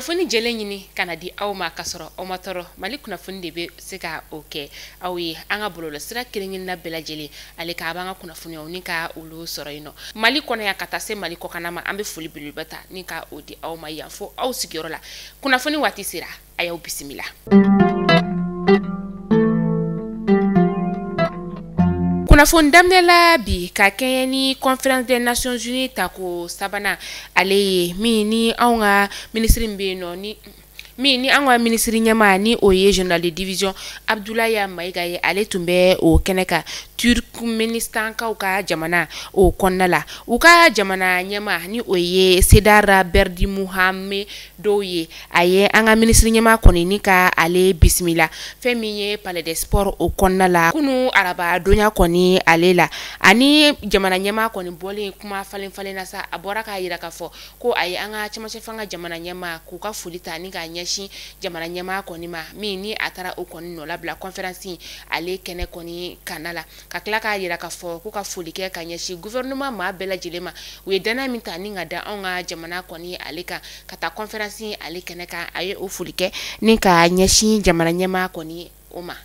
kunnafoni jɛlen ɲini kana di aw ma kasɔrɔ aw ma tɔɔrɔ Mali kunnafoni de be se ka o kɛ aw ye an ka bɔlɔlɔsira kelen-kelenna bɛɛ lajɛlen ale ka b'an ka kunnafoniyaw ni ka olu sɔrɔ yen nɔ Mali kɔnɔ yan ka taa se Mali kɔkan ma an be foli belebeleba ta ni ka o di aw ma yan fo aw sigiyɔrɔ la kunnafoni waati sera a y'aw bisimila. Kunnafoni daminɛla bi ka kɛɲɛ ni Conférence des Nations Unies tako sabana ale ye min ni anw ka ministre bɛ yen nɔ ni an ka ministre ɲɛmaa ni o ye général de division Abdoulaye Maïga ye ale tun bɛ o kɛnɛ kan Turkmenistankaw ka jamana o kɔnɔna la u ka jamana ɲɛmaa ni o ye Sedara Berdimuhamedow ye a ye an ka ministre ɲɛmaa kɔni ni ka ale bisimila fɛn min ye Palais des Sports o kɔnɔna la kunu araba donya kɔni ale la ani jamana ɲɛmaa kɔni bɔlen kuma falen na sa a bɔra k'a yira k'a fɔ ko a ye an ka cɛmancɛ fanga jamana ɲɛmaa k'u ka foli ta ni ka ɲɛsin jamana ɲɛmaa kɔni ma min ni a taara o kɔni nɔ labila conférence ale kɛnɛ kɔni kana la ka tila k'a yira k'a fɔ ko ka foli kɛ ka ɲɛsin gouvernement maa bɛɛ lajɛlen ma u ye danaya min ta ni ka da anw ka jamana kɔni ale kan ka taa conférence ale kɛnɛ kan a ye o foli kɛ ni ka ɲɛsin jamana ɲɛmaa kɔni o ma.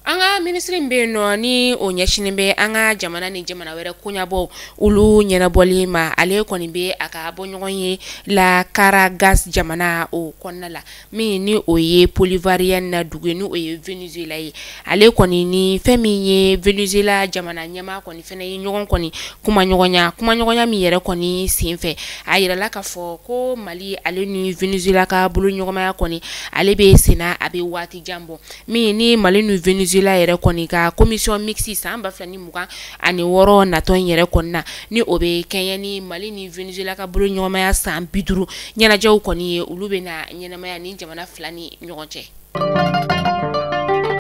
An ka ministre bɛ yen nɔ ni o ɲɛsinen bɛ an ka jamana ni jamana wɛrɛ koɲabɔ olu ɲɛnabɔli ma ale kɔni bɛ a ka bɔ ɲɔgɔn ye la Caracas jamana o kɔnɔna la min ni o ye Bolivarienne na dugu ye ni o ye Venezuela ye ale kɔni ni fɛn min ye Venezuela jamana ɲɛmaa kɔni fɛnɛ ye ɲɔgɔn kɔni kumaɲɔgɔnya min yɛrɛ kɔni senfɛ a yirala k'a fɔ ko Mali ale ni Venezuela ka bolo ɲɔgɔnmaya kɔni ale bɛ senna a bɛ waati jan bɔ min ni Mali ni Venezuela yɛrɛ kɔni ka commission mixte san 2026 natɔ in yɛrɛ kɔni na ni o bɛ kɛɲɛ ni Mali ni Venezuela ka bolo ɲɔgɔnmaya san 50 ɲɛnajɛw kɔni ye olu bɛ na ɲɛnamaya ni jamana fila ni ɲɔgɔn cɛ.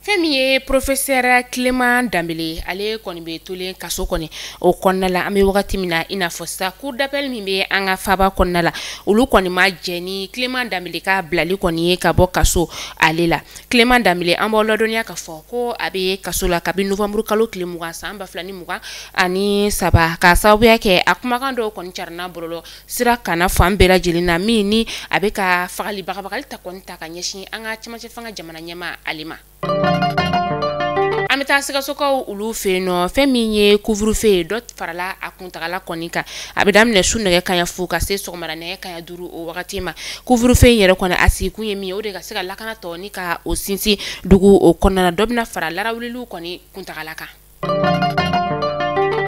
Fɛn min ye professeur Clément Dembélé ale kɔni bɛ tolen kaso kɔni o kɔnɔna la an bɛ wagati min na i n'a fɔ sa cour d'appel min bɛ an ka faba kɔnɔna la olu kɔni ma jɛ ni Clément Dembélé ka bilali kɔni ye ka bɔ kaso ale la Clément Dembélé an b'aw ladɔnniya k'a fɔ ko a bɛ kaso la kabini novembre kalo tile 20 san 2023 ka sababuya kɛ a kumakan dɔw kɔni carina bɔlɔlɔ sira kana fan bɛɛ lajɛlen na min ni a bɛ ka bagabagali ta kɔni ta ka ɲɛsin an ka cɛmancɛ fanga jamana ɲɛmaa ale ma. An bɛ taa Sikasokaw olu fɛ yen nɔ fɛn min ye couvre-feu ye dɔ farala a kuntagala kɔni kan a bɛ daminɛ su nɛgɛ kanɲɛ fu ka se sɔgɔmada nɛgɛ kanɲɛ 5 o wagati ma couvre-feu in yɛrɛ kɔni a sigikun ye min ye o de ka se ka lakana tɔ ni ka o sinsin dugu o kɔnɔna na dɔ bɛna fara larawuliliw kɔni kuntagala kan.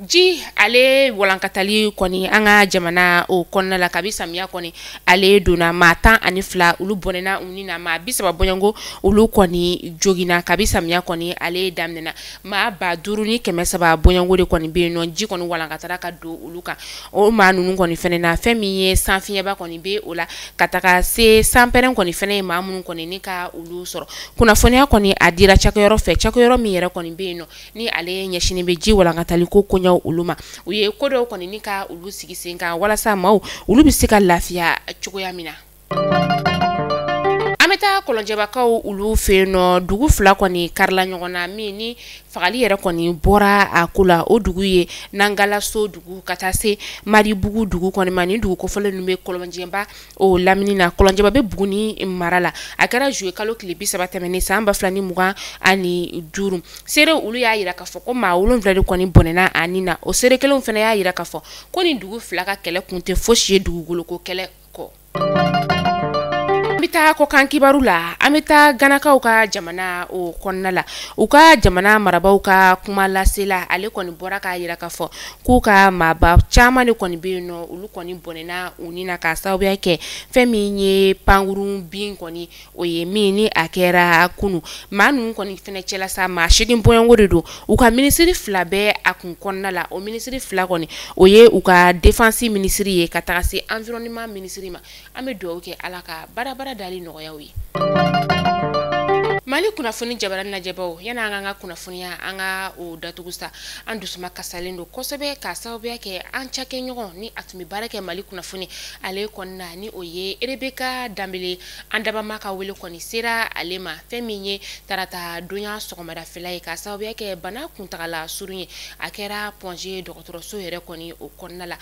Ji ale walankatali kɔni an ka jamana o kɔnɔna la kabi samiya kɔni ale donna maa 12 olu bɔnɛna u ni na maa 30 bɔɲɔngo olu kɔni jogina kabi samiya kɔni ale daminɛna maa 5300 bɔɲɔngo de kɔni bɛ yen nɔ ji kɔni walankatala ka don olu kan o maa ninnu kɔni fɛnɛ na fɛn min ye sanfiɲɛba kɔni bɛ o la ka taga se sanpɛrɛn kɔni fɛnɛ ye maa minnu kɔni ni ka olu sɔrɔ kunnafoniya kɔni a dira cakɛyɔrɔ fɛ cakɛyɔrɔ min yɛrɛ kɔni bɛ yen nɔ ni ale ɲɛsinin bɛ ji walankatali ko koɲɛw olu ma u ye ko dɔw kɔni ni ka olu sigi sen kan walasa maaw olu bɛ se ka lafiya cogoya min na. An bɛ taa Kɔlɔnjɛbakaw olu fɛ yen nɔ dugu fila kɔni karila ɲɔgɔn na min ni fagali yɛrɛ kɔni bɔra a ko la o dugu ye Nangalaso dugu ka taa se Maribugu dugu kɔni ma ni dugu kɔfɔlen ninnu bɛ Kɔlɔnjɛba o lamini na Kɔlɔnjɛba bɛ Buguni mara la a kɛra juillet kalo tile 30 tɛmɛnen san 2025 seerew olu y'a yira k'a fɔ ko maa 7 de kɔni bɔnɛna a ni na o seere kelenw fana y'a yira k'a fɔ ko nin dugu fila ka kɛlɛ kun tɛ fosi ye dugukolo ko kɛlɛ kɔ. An bɛ taa kɔkan kibaru la an bɛ taa Ganakaw ka jamana o kɔnɔna la u ka jamana marabaw ka kuma lasela ale kɔni bɔra k'a yira k'a fɔ k'u ka maaba caman de kɔni bɛ yen nɔ olu kɔni bɔnɛna u ni na ka sababuya kɛ fɛn min ye pankurun bin kɔni o ye min ni a kɛra kunu maa ninnu kɔni fɛnɛ cɛla sa maa 8 bɔɲɔngo de don u ka minisiri fila bɛɛ a kun kɔnɔna la o minisiri fila kɔni o ye u ka défense minisiri ye ka taga se environnement minisiri ma an bɛ dugawu kɛ Ala ka baara dali nɔgɔyaw ye. Mali kunnafoni jabaran lajɛbaw yana an ka kunnafoniya an ka o datugu sa an dusuma kasalen don kosɛbɛ ka sababuya kɛ an cakɛɲɔgɔn ni a tun bɛ baara kɛ Mali kunnafoni ale kɔnɔna ni o ye Rebeka Danbele an dabama ka wele kɔni sera ale ma fɛn min ye tarata donya sɔgɔmadafɛla ye ka sababuya kɛ bana kuntagala surun ye a kɛra Ponge dɔgɔtɔrɔso yɛrɛ kɔni o kɔnɔna la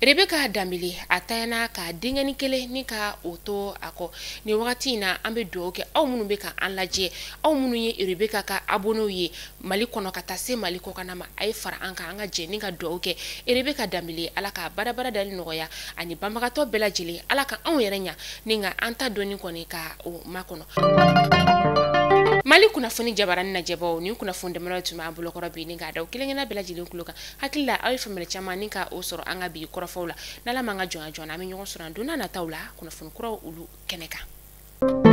Rebeka Danbele a tayana ka denkɛni kelen ni ka o to a kɔ ni wagati in na an bɛ dugawu kɛ aw minnu bɛ ka an lajɛ aw minnu ye Rebeka ka abonnew ye Mali kɔnɔ ka taa se Mali kɔkan ma a ye fara an kan an ka jɛ ni ka dugawu kɛ Rebeka Danbele ala ka barabara dali nɔgɔya ani banbagatɔ bɛɛ lajɛlen ala ka anw yɛrɛ ɲa ni ka an ta dɔɔni kɔni ka o makɔnɔ Mali kunnafoni jabaran lajɛbaw ni kunnafoni dɛmɛrɛ tun b'an bolokɔrɔ bi ni ka da kelen-kelen bɛɛ lajɛlen kulo kan hakili la aw ye faamuyali caman ni ka o sɔrɔ an ka bi kɔrɔfɔw la n'ala man ka jɔn an bɛ ɲɔgɔn sɔrɔ an donna nataw la kunnafoni kuraw olu kɛnɛ kan